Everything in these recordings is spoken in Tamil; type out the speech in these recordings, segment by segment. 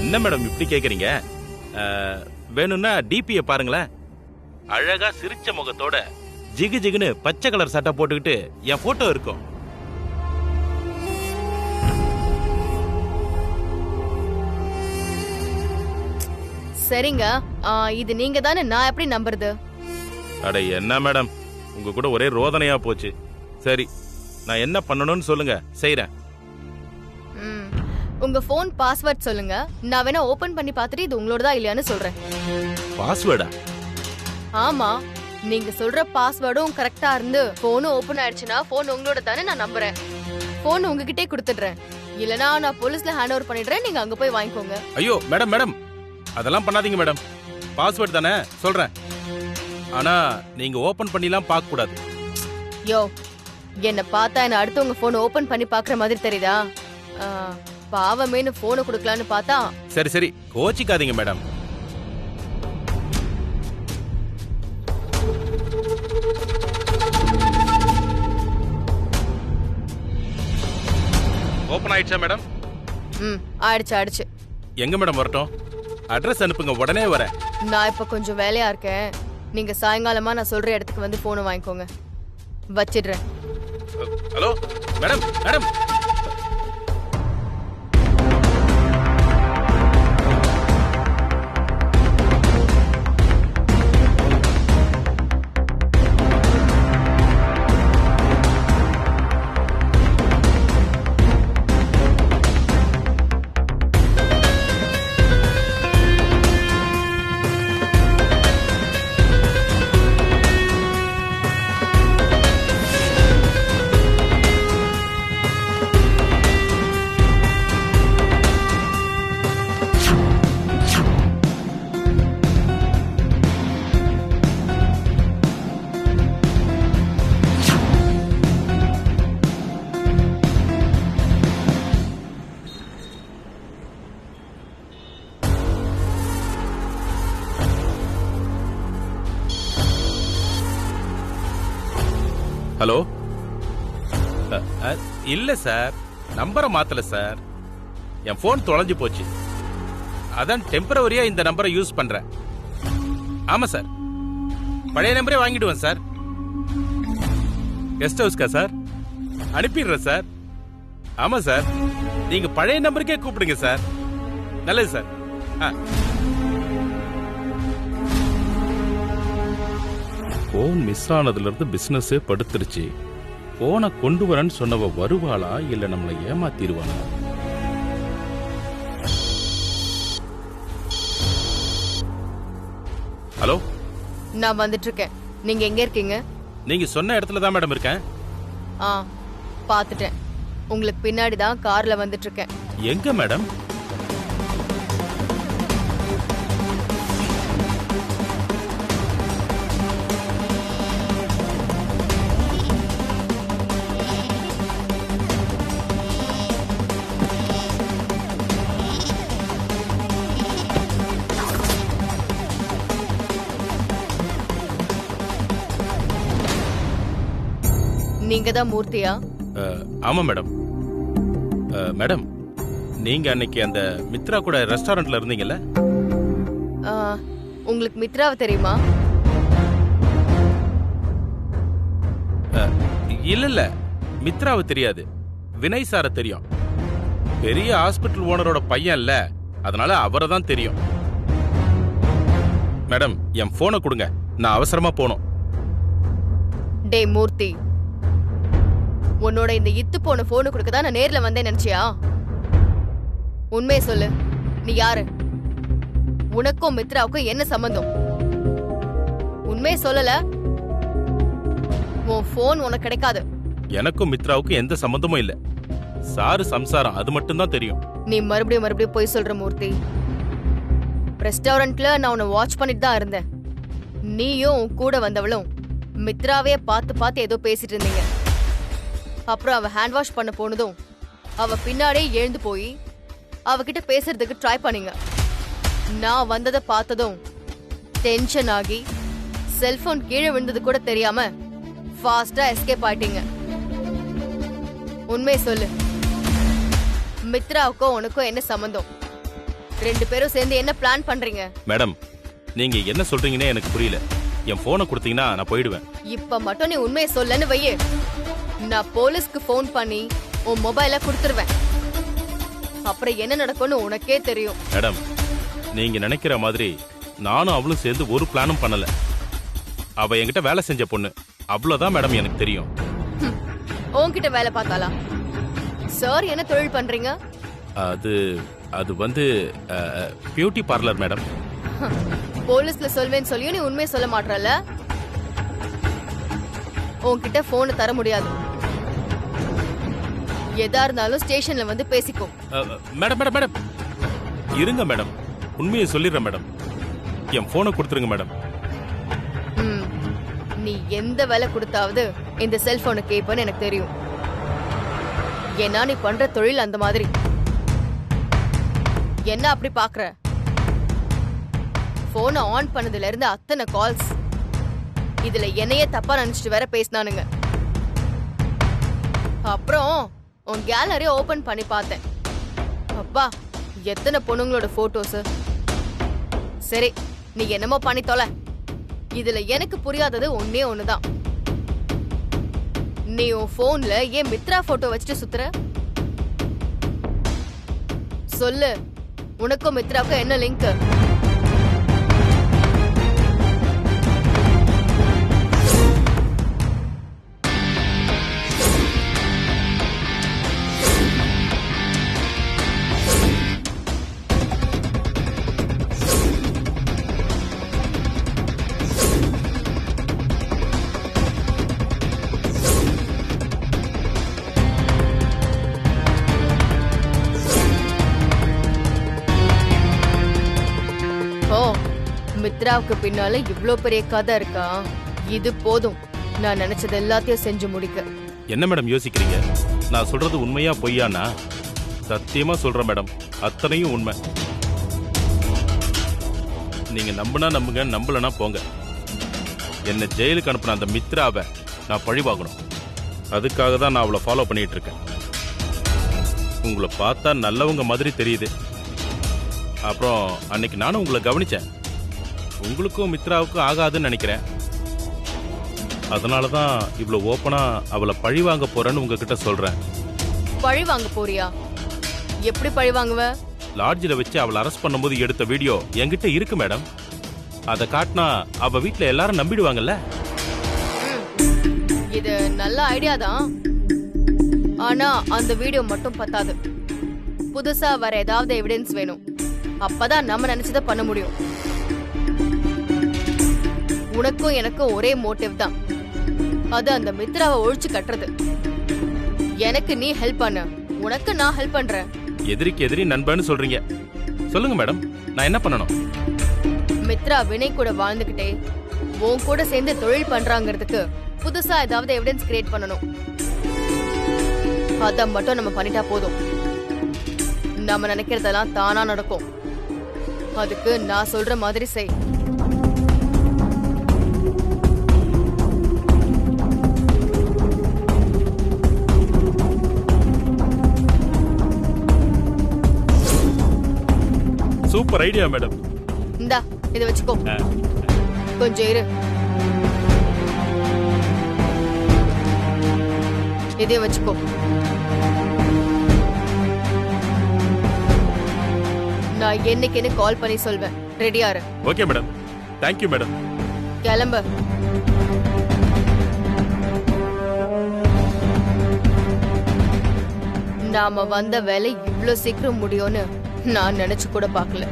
என்ன மேடம் இப்படி கேக்குறீங்க? வேணும்னா டிபியை பாருங்களேன். அழகா சிரிச்ச முகத்தோட ஜிகு ஜிகுன்னு பச்சை கலர் சட்டை போட்டுக்கிட்டு என் போட்டோ இருக்கும். சரிங்க, இது நீங்க தானே, நான் எப்படி நம்புறது? அட என்ன மேடம், உங்க கூட ஒரே ரோதனையா போச்சு. சரி, நான் என்ன பண்ணணும்னு சொல்லுங்க, செய்றேன். உங்க போன் பாஸ்வேர்ட் சொல்லுங்க, நான் வேணா ஓபன் பண்ணி பார்த்துட்டு இது உங்களோடதா இல்லையான்னு சொல்றேன். பாஸ்வேர்டா? ஆமா, நீங்க சொல்ற பாஸ்வேர்டும் கரெக்டா இருந்து போனும் ஓபன் ஆயிடுச்சுன்னா போன் உங்களோட தானே நான் நம்புறேன். போன் உங்ககிட்டே கொடுத்துடுறேன், இல்லனா நான் போலீஸ்ல ஹேண்ட் ஓவர் பண்ணிடுறேன், நீங்க அங்க போய் வாங்கிக்கோங்க. ஐயோ மேடம் மேடம், அதெல்லாம் பண்ணாதீங்க மேடம். பாஸ்வேர்ட் தானே சொல்றேன், ஆனா நீங்க ஓபன் பண்ணிலாம் பார்க்க கூடாது. யோ, என்ன பார்த்தா என்ன அடுத்தவங்க போன் ஓபன் பண்ணி பாக்குற மாதிரி தெரியுதா? பாவமேனு போனை கொடுக்கலான்னு பார்த்தா. சரி சரி, கோச்சிக்காதீங்க மேடம். ஓபன் ஆயிடுச்சா மேடம்? ஆயிடுச்சு. எங்க மேடம் வரட்டும்? அட்ரஸ் அனுப்புங்க, உடனே வரேன். நான் இப்ப கொஞ்சம் வேலையா இருக்கேன், நீங்க சாயங்காலமா நான் சொல்ற இடத்துக்கு வந்து போனை வாங்கிக்கோங்க. வச்சிடுறேன். Hello madam madam. ஹலோ, இல்ல சார், நம்பரை மாத்தல சார். என் போன் தொலைஞ்சு போச்சு, அதான் டெம்பரவரியா இந்த நம்பரை யூஸ் பண்றேன். ஆமா சார், பழைய நம்பரே வாங்கிடுவேன் சார். கெஸ்ட் ஹவுஸ்க்கா சார்? அனுப்பிடுறேன் சார். ஆமா சார், நீங்க பழைய நம்பருக்கே கூப்பிடுங்க சார். நல்லது சார். போன் மிஸ் ஆனதுல இருந்து பிசினஸே படுத்துருச்சு. போனை கொண்டு வரேன்னு சொன்னவ வருவாளா இல்ல நம்மளை ஏமாத்திடுவானா? ஹலோ, நான் வந்துட்டு இருக்கேன். நீங்க எங்க இருக்கீங்க? நீங்க சொன்ன இடத்துல தான் மேடம் இருக்கேன். பாத்துட்டேன், உங்களுக்கு பின்னாடி தான் கார்ல வந்துட்டு இருக்கேன். எங்க மேடம்? நீங்க தான் மூர்த்தியா? ஆமா மேடம். மேடம், நீங்க அன்னைக்கு அந்த மித்ரா கூட ரெஸ்டாரண்ட்ல இருந்தீங்கல்ல? உங்களுக்கு மித்ராவை தெரியுமா? இல்ல, மித்ராவை தெரியாது, வினய் சார தெரியும். பெரிய ஹாஸ்பிட்டல் ஓனரோட பையன் இல்ல, அதனால அவரை தான் தெரியும். மேடம், என் போனை கொடுங்க, நான் அவசரமா போகணும். டே மூர்த்தி, உன்னோட இந்த இத்து போன போனு கொடுக்க தான் நான் நேர்ல வந்தேன் நினைச்சியா? உண்மையை சொல்லு, நீ யாரு? உனக்கும் மித்ராவுக்கும் என்ன சம்பந்தம்? உண்மையை சொல்லல, உன் போன் உனக்கு கிடைக்காது. எனக்கும் மித்ராவுக்கும் எந்த சம்பந்தமும் இல்ல. சாரு சம்சாரம், அது மட்டும் தான் தெரியும். நீ மறுபடியும் போய் சொல்ற மூர்த்தி. ரெஸ்டாரண்ட்ல நான் உன்னை வாட்ச் பண்ணிட்டு தான் இருந்தேன். நீயும் உன் கூட வந்தவளும் மித்ராவே பார்த்து ஏதோ பேசிட்டு இருந்தீங்க. அப்புறம் அவ ஹேண்ட் வாஷ் பண்ண போனதும் அவ பின்னாடியே எழுந்து போய் அவகிட்ட பேசுறதுக்கு ட்ரை பண்ணீங்க. நான் வந்ததை பார்த்ததும் டென்ஷன் ஆகி செல்போன் கீழே விழுந்தது கூட தெரியாம ஃபாஸ்டா எஸ்கேப் ஆயிட்டீங்க. உண்மையை சொல்லு, மித்ராவுக்கும் உனக்கும் என்ன சம்பந்தம்? ரெண்டு பேரும் சேர்ந்து என்ன பிளான் பண்றீங்க? மேடம் நீங்க என்ன சொல்றீங்கன்னே எனக்கு புரியல. என் போனை கொடுத்தீங்கன்னா நான் போயிடுவேன். இப்ப மட்டும் நீ உண்மையை சொல்லன்னு வையே, நான் போலீஸ்க்கு ஃபோன் பண்ணி உன் மொபைல கொடுத்துருவேன். அப்புறம் என்ன நடக்கும்னு உனக்கே தெரியும். மேடம் நீங்க நினைக்கிற மாதிரி நானும் அவளும் சேர்ந்து ஒரு பிளானும் பண்ணல. அவ என்கிட்ட வேலை செஞ்ச பொண்ணு, அவ்வளவுதான் மேடம் எனக்கு தெரியும். உன்கிட்ட வேலை பார்த்தாளா? சார் என்ன தொழில் பண்றீங்க? அது அது வந்து பியூட்டி பார்லர் மேடம். போலீஸ்ல சொல்வேன்னு சொல்லியும் நீ உண்மையை சொல்ல மாட்டறல. உன்கிட்ட போனை தர முடியாது. எதா இருந்தாலும் ஸ்டேஷன்ல வந்து பேசிக்கோ. மேடம் மேடம் மேடம் இருங்க மேடம், உண்மையை சொல்லிடுறேன் மேடம். என் போனை கொடுத்துருங்க மேடம். நீ எந்த வேலை கொடுத்தாவது இந்த செல்போனை கேட்பன்னு எனக்கு தெரியும். ஏன்னா நீ பண்ற தொழில் அந்த மாதிரி. என்ன அப்படி பாக்குற? போனை ஆன் பண்ணதுல இருந்து அத்தனை கால்ஸ். இதுல என்னையே தப்பா நினைச்சிட்டு வேற பேசினானுங்க. அப்புறம் உன் கேலரி ஓபன் பண்ணி பார்த்தேன். அப்பா எத்தனை பொண்ணுங்களோட போட்டோஸ். சரி நீ என்னமோ பண்ணி தொலை. இதுல எனக்கு புரியாதது ஒன்னே ஒண்ணுதான். நீ உன் போன்ல ஏன் மித்ரா போட்டோ வச்சுட்டு சுத்துற? சொல்லு, உனக்கும் மித்ராவுக்கும் என்ன லிங்க்? மித்ராவுக்கு பின்னால இவ்ளோ பெரிய கதை இருக்கா? இது போதும் நான் நினைச்சது எல்லாத்தையும் செஞ்சு முடிக்க. என்ன மேடம் யோசிக்கிறீங்க? நான் சொல்றது உண்மையா பொய்யானா? சத்தியமா சொல்றேன் மேடம், அத்தனையும் உண்மை. நீங்க நம்புனா நம்புங்க, நம்பலனா போங்க. என்ன ஜெயிலுக்கு அனுப்புன அந்த மித்ராவை நான் பழி வாங்கணும். அதுக்காக தான் நான் அவளை ஃபாலோ பண்ணிட்டு இருக்கேன். உங்களை பார்த்தா நல்லவங்க மாதிரி தெரியுது. அப்புறம் அன்னைக்கு நானும் உங்களை கவனிச்சேன். உங்களுக்கும் மித்ராவுக்கும் ஆகாதுன்னு நினைக்கிறேன். அதனாலதான் இவ்வளவு ஓப்பனா அவளை பழி வாங்க போறேன்னு உங்ககிட்ட சொல்றேன். பழி வாங்க போறியா? எப்படி பழி வாங்குவ? லாட்ஜில வச்சு அவளை அரெஸ்ட் பண்ணும்போது எடுத்த வீடியோ என்கிட்ட இருக்கு மேடம். அதை காட்டினா அவ வீட்டுல எல்லாரும் நம்பிடுவாங்கல்ல. இது நல்ல ஐடியா தான். ஆனா அந்த வீடியோ மட்டும் பத்தாது. புதுசா வர ஏதாவது எவிடன்ஸ் வேணும். அப்பதான் நம்ம நினைச்சதை பண்ண முடியும். உனக்கும் எனக்கும் ஒரே மோட்டிவ் தான். அது அந்த மித்ராவை ஒழிச்சு கட்டுறது. எனக்கு நீ ஹெல்ப் பண்ண, உனக்கு நான் ஹெல்ப் பண்றேன். எதிரிக்கு எதிரி நண்பன்னு சொல்றீங்க. சொல்லுங்க மேடம், நான் என்ன பண்ணணும்? மித்ரா வினய் கூட வாழ்ந்துகிட்டே உன் கூட சேர்ந்து தொழில் பண்றாங்கிறதுக்கு புதுசா ஏதாவது எவிடன்ஸ் கிரியேட் பண்ணணும். அத மட்டும் நம்ம பண்ணிட்டா போதும். நம்ம நினைக்கிறதெல்லாம் தானா நடக்கும். அதுக்கு நான் சொல்ற மாதிரி செய். Super idea madam. இந்தா இத வச்சுக்கோ. கொஞ்சம் இரு. இதே வச்சுக்கோ. நான் என்னைக்குன்னு கால் பண்ணி சொல்வேன். ரெடியா இரு. Okay madam. Thank you madam. கிளம்பு. நாம வந்த வேலை இவ்ளோ சீக்கிரம் முடியும்னு நான் நினைச்சு கூட பார்க்கல.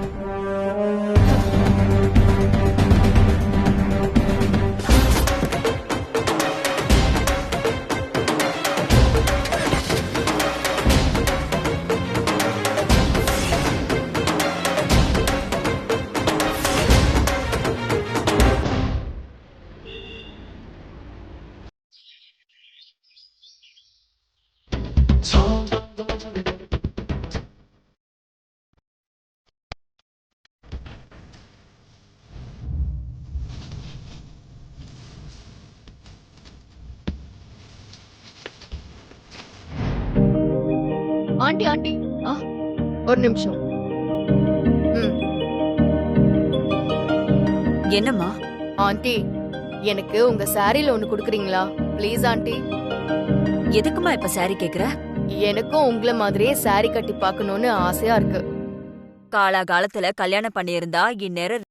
ஆண்டி ஆண்டி ஒரு நிமிஷம். என்னம்மா? ஆண்டி எனக்கு உங்க சாரில ஒண்ணு குடுக்குறீங்களா ப்ளீஸ் ஆண்டி? எதுக்குமா இப்ப சாரி கேக்குற? எனக்கும் உங்களை மாதிரியே சாரி கட்டி பார்க்கணும்னு ஆசையா இருக்கு. காலாகாலத்துல கல்யாணம் பண்ணியிருந்தா இந்நேரம்